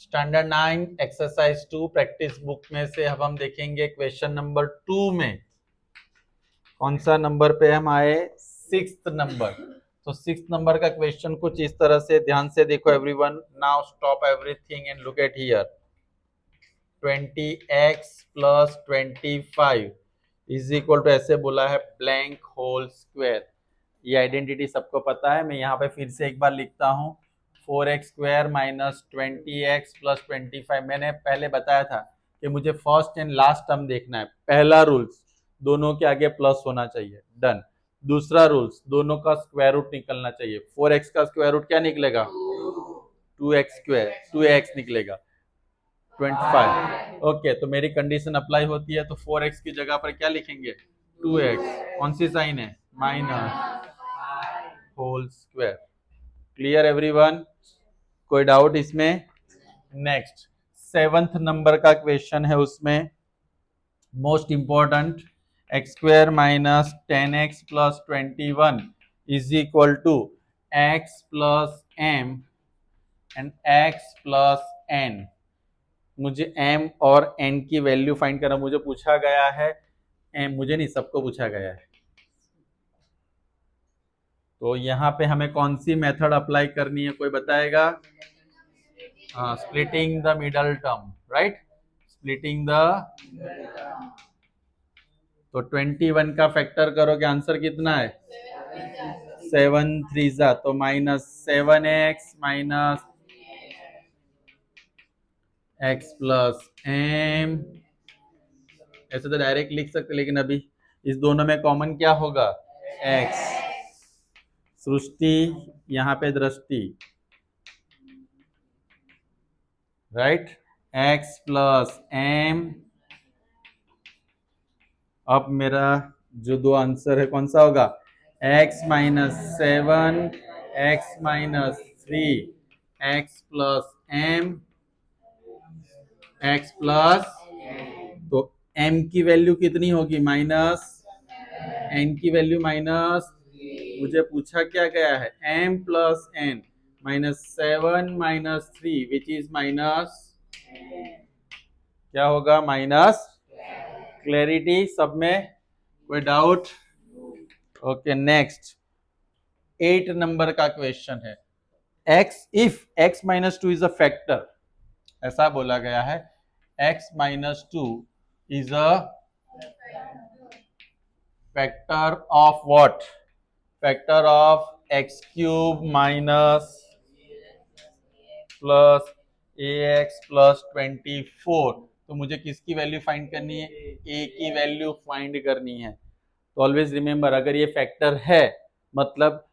Standard 9 exercise 2 practice book में से अब हम देखेंगे क्वेश्चन नंबर 2 में कौन सा नंबर पे हम आए, 6th नंबर। तो 6th नंबर का क्वेश्चन कुछ इस तरह से, ध्यान से देखो everyone. Now stop everything and look at here. 20x plus 25 is equal to, ऐसे बोला है, ब्लैंक होल स्क्वायर। ये आइडेंटिटी सबको पता है, मैं यहाँ पे फिर से एक बार लिखता हूँ। 4x square minus 20x plus 25। मैंने पहले बताया था कि मुझे फर्स्ट एंड लास्ट टर्म देखना है। पहला रूल्स, दोनों के आगे प्लस होना चाहिए, डन। दूसरा रूल्स, दोनों का स्क्वायर रूट निकलना चाहिए। 4x का स्क्वायर रूट क्या निकलेगा? 2x स्क्वायर, 2x निकलेगा 25। ओके, तो मेरी कंडीशन अप्लाई होती है, तो 4x की जगह पर क्या लिखेंगे? 2x। कौन सी साइन है? Minus whole square. Clear everyone? कोई डाउट इसमें? नेक्स्ट 7th नंबर का क्वेश्चन है, उसमें most important. X square minus 10x plus 21 is equal to x plus m and x plus n. मुझे m और n की वैल्यू फाइंड करना, मुझे पूछा गया है m, मुझे नहीं, सबको पूछा गया है। तो यहाँ पे हमें कौन सी मेथड अप्लाई करनी है, कोई बताएगा? हाँ, splitting the middle term, right, splitting the. तो 21 का फैक्टर करोगे, आंसर कितना है? 7 3 जा, तो minus 7x minus x plus m। ऐसे तो डायरेक्ट लिख सकते, लेकिन अभी इस दोनों में कॉमन क्या होगा? x। सृष्टि, यहाँ पे दृष्टि, राइट, x प्लस m। अब मेरा जो दो आंसर है कौन सा होगा? x minus 7, x minus 3, x plus m, x plus. तो m की वैल्यू कितनी होगी? माइनस, n की वैल्यू माइनस। मुझे पूछा क्या गया है? m plus n minus 7 minus 3 which is minus, क्या होगा? माइनस। क्लैरिटी सब में? कोई डाउट? ओके, नेक्स्ट 8 नंबर का क्वेश्चन है। x if x minus 2 is a factor, ऐसा बोला गया है, x minus 2 is a factor of what? Factor of x cube minus plus ax plus 24। तो मुझे किसकी वैल्यू फाइंड करनी है? a की वैल्यू फाइंड करनी है। तो ऑलवेज रिमेंबर, अगर ये फैक्टर है मतलब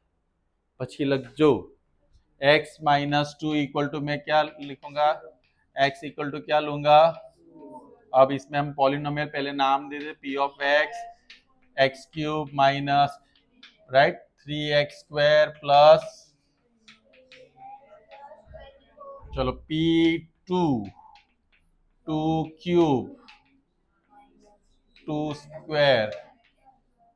पछी लग जो, x माइनस 2 इक्वल टू, मैं क्या लिखूंगा? x इक्वल टू क्या लूंगा? अब इसमें हम पॉलिनोमियल पहले नाम दे दे, p of x cube minus, right, 3x square plus, चलो p2 2 cube 2 square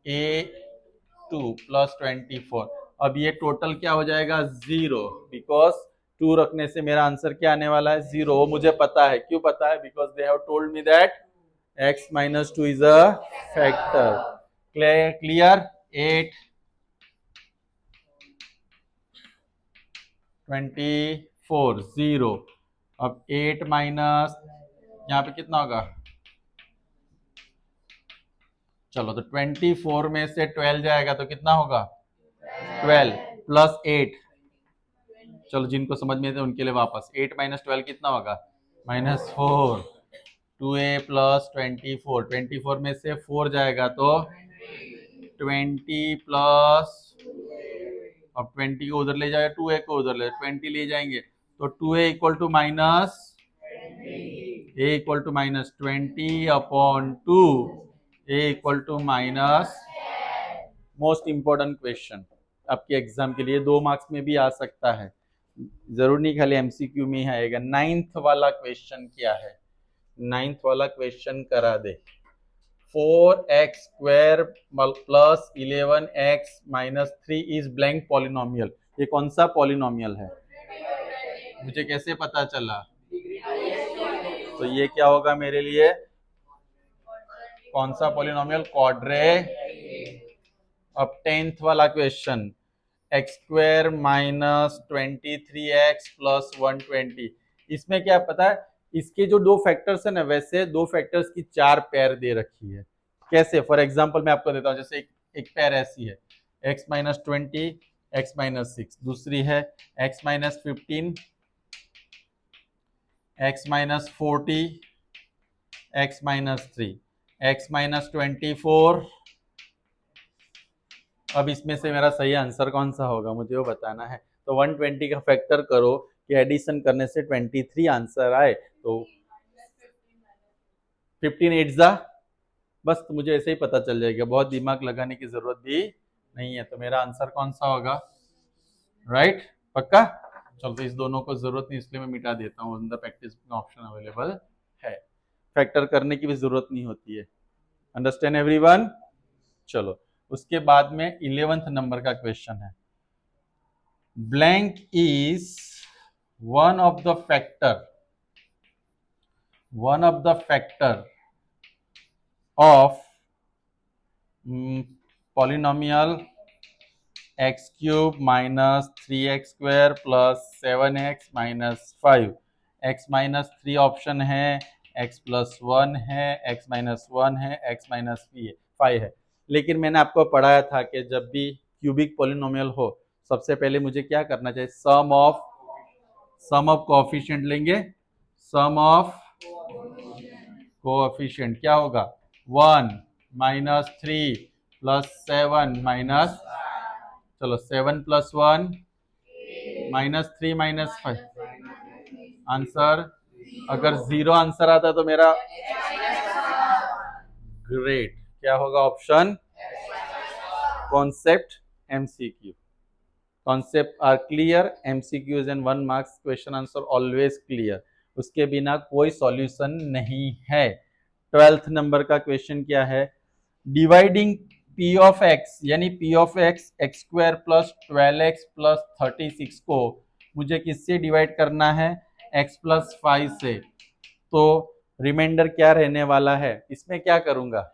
a2 plus 24। अब ये टोटल क्या हो जाएगा? 0, बिकॉज 2 रखने से मेरा आंसर क्या आने वाला है? 0। वो मुझे पता है, क्यों पता है? Because they have told me that x minus 2 is a factor. Clear? 8 24 0। अब 8 माइनस, यहाँ पे कितना होगा? चलो, तो 24 में से 12 जाएगा तो कितना होगा? 12 प्लस 8। चलो, जिनको समझ में थे उनके लिए वापस, 8 माइनस 12 कितना होगा? माइनस 4। 2a प्लस 24, 24 में से 4 जाएगा तो 20 प्लस, अब 20 को उधर ले जाएगा, 2a को उधर ले, 20 ले जाएंगे, तो 2a equal to minus, a equal to minus 20 upon 2, a equal to minus. Most important question आपके एग्जाम के लिए, 2 मार्क्स में भी आ सकता है, जरूर नहीं खाली एमसीक्यू में ही आएगा। 9th वाला क्वेश्चन क्या है? 9th वाला क्वेश्चन करा दे। 4x square plus 11x minus 3 is blank polynomial. ये कौन सा पॉलिनोमियल है? मुझे कैसे पता चला? तो ये क्या होगा मेरे लिए, कौन सा पॉलिनोमियल, क्वाड्रेटिक। अब 10th वाला question, x square minus 23x plus 120। इसमें क्या पता है, इसके जो दो फैक्टर्स है ना, वैसे दो फैक्टर्स की चार पेयर दे रखी है। कैसे, फॉर एग्जांपल मैं आपको देता हूँ, जैसे एक पेयर ऐसी है, x माइनस 20 x माइनस 6, दूसरी है x minus 15 x minus 40 x minus 3 x minus 24। अब इसमें से मेरा सही आंसर कौन सा होगा मुझे वो बताना है। तो 120 का फैक्टर करो कि एडिशन करने से 23 आंसर आए, तो 15 8 जा, बस तो मुझे ऐसे ही पता चल जाएगा, बहुत दिमाग लगाने की जरूरत भी नहीं है। तो मेरा आंसर कौन सा होगा, राइट, पक्का। चलो तो इस दोनों को जरूरत नहीं, इसलिए मैं मिटा देता हूँ, अंदर प्रैक्टिस में ऑप्शन अवेलेबल है, फैक्टर करने की भी जरूरत नहीं होती है। Understand everyone. चलो उसके बाद में 11th नंबर का क्वेश्चन है, blank is one of the factor of polynomial x cube minus 3x square plus 7x minus 5। X minus 3 option है, x प्लस 1 है, x माइनस 1 है, x माइनस 5 है। लेकिन मैंने आपको पढ़ाया था कि जब भी क्यूबिक पॉलिनोमियल हो, सबसे पहले मुझे क्या करना चाहिए, सम ऑफ कोएफिशिएंट लेंगे। सम ऑफ कोएफिशिएंट क्या होगा, 1 माइनस 3 प्लस 7 माइनस, चलो 7 प्लस 1 माइनस 3 माइनस 5, आंसर, अगर 0 आंसर आता तो मेरा ग्रेट, क्या होगा option, concept MCQ. Concept are clear, MCQs and 1 marks question answer always clear, उसके बिना कोई सॉल्यूशन नहीं है। 12th नंबर का क्वेश्चन क्या है, डिवाइडिंग p ऑफ x यानी p of x x square plus 12x plus 36 को मुझे किससे डिवाइड करना है, x प्लस 5 से। तो रिमाइंडर क्या रहने वाला है, इसमें क्या करूंगा,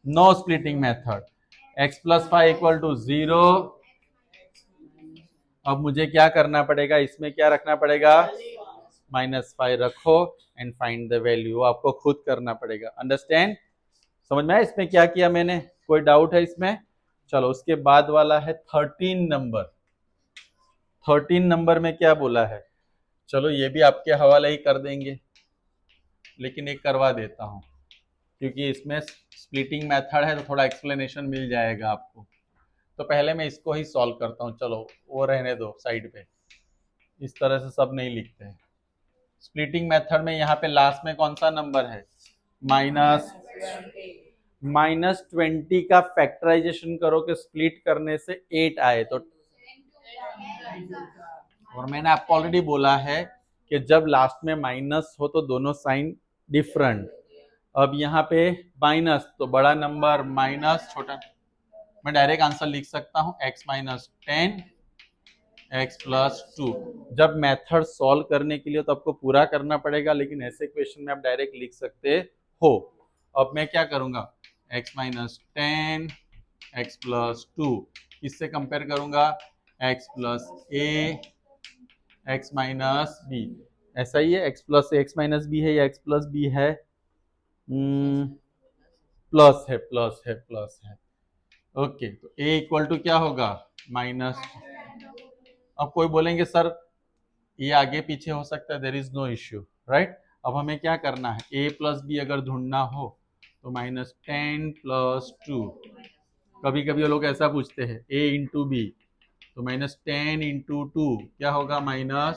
no splitting method, x plus 5 equal to 0। अब मुझे क्या करना पड़ेगा, इसमें क्या रखना पड़ेगा, -5 रखो एंड फाइंड द वैल्यू, आपको खुद करना पड़ेगा। अंडरस्टैंड, समझ में आया इसमें क्या किया मैंने, कोई डाउट है इसमें। चलो उसके बाद वाला है 13 नंबर। 13 नंबर में क्या बोला है, चलो ये भी आपके हवाले ही कर देंगे, लेकिन एक करवा देता हूं क्योंकि इसमें स्प्लिटिंग मेथड है तो थोड़ा एक्सप्लेनेशन मिल जाएगा आपको। तो पहले मैं इसको ही सॉल्व करता हूँ, चलो वो रहने दो साइड पे, इस तरह से सब नहीं लिखते हैं। स्प्लिटिंग मेथड में यहाँ पे लास्ट में कौन सा नंबर है, -20 का फैक्टराइजेशन करो कि स्प्लिट करने से 8 आए तो, और मैंने आपको ऑलरेडी बोला है कि जब लास्ट में माइनस हो तो दोनों साइन डिफरेंट। अब यहाँ पे माइनस तो बड़ा नंबर माइनस छोटा, मैं डायरेक्ट आंसर लिख सकता हूँ x माइनस 10 x प्लस 2। जब मेथड सॉल्व करने के लिए तो आपको पूरा करना पड़ेगा, लेकिन ऐसे क्वेश्चन में आप डायरेक्ट लिख सकते हो। अब मैं क्या करूंगा, x माइनस 10 x प्लस 2 किससे कंपेयर करूंगा, x plus a x minus b, ऐसा ही है, x plus x minus b है या x प्लस b है, प्लस है, प्लस है, प्लस है। ओके, तो a इक्वल टू क्या होगा, माइनस। अब कोई बोलेंगे सर ये आगे पीछे हो सकता है, there is no issue, right. अब हमें क्या करना है, a प्लस बी अगर ढूंढना हो तो -10 प्लस 2। कभी कभी लोग ऐसा पूछते हैं a इंटू बी, तो -10 इंटू 2 क्या होगा, माइनस।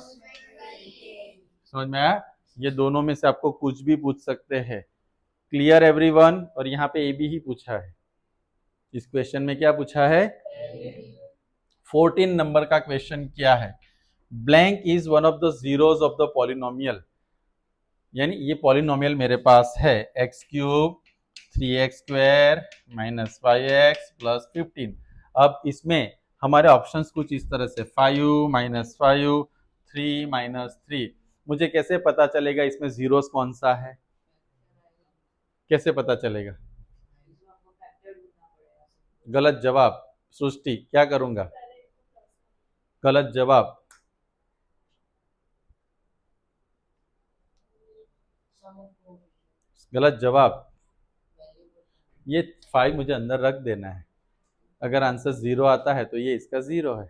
समझ में आया, ये दोनों में से आपको कुछ भी पूछ सकते हैं। Clear everyone. और यहाँ पे ए बी ही पूछा है, इस क्वेश्चन में क्या पूछा है, 14 नंबर का क्वेश्चन क्या है, blank is one of the zeros of the polynomial, यानी ये पॉलिनोमियल मेरे पास है x cube 3x square minus 5x plus 15। अब इसमें हमारे ऑप्शंस कुछ इस तरह से 5 -5 3 -3। मुझे कैसे पता चलेगा इसमें जीरोस कौन सा है, कैसे पता चलेगा? गलत जवाब। सृष्टि क्या करूंगा? गलत जवाब। गलत जवाब। ये 5 मुझे अंदर रख देना है। अगर आंसर 0 आता है तो ये इसका 0 है,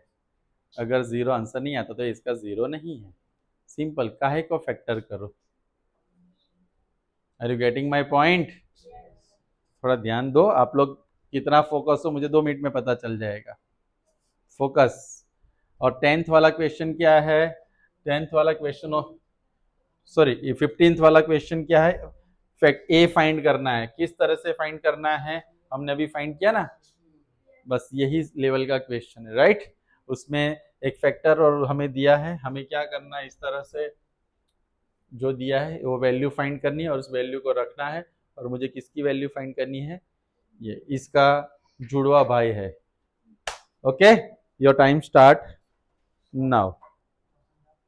अगर 0 आंसर नहीं आता तो ये इसका 0 नहीं है। सिंपल, काहे को फैक्टर करो। Are you getting my point? थोड़ा ध्यान दो, आप लोग कितना फोकस हो मुझे 2 मिनट में पता चल जाएगा। फोकस। और 10th वाला क्वेश्चन क्या है? 10th वाला क्वेश्चन, सॉरी, ये 15th वाला क्वेश्चन क्या है? फैक्ट ए फाइंड करना है। किस तरह से फाइंड करना है? हमने अभी फाइंड किया ना, बस यही लेवल का क्वेश्चन है, राइट? उसमें एक फैक्टर और हमें दिया है, हमें क्या करना है, इस तरह से जो दिया है वो वैल्यू फाइंड करनी है और उस वैल्यू को रखना है। और मुझे किसकी वैल्यू फाइंड करनी है? ये इसका जुड़वा भाई है। Okay, your time start now.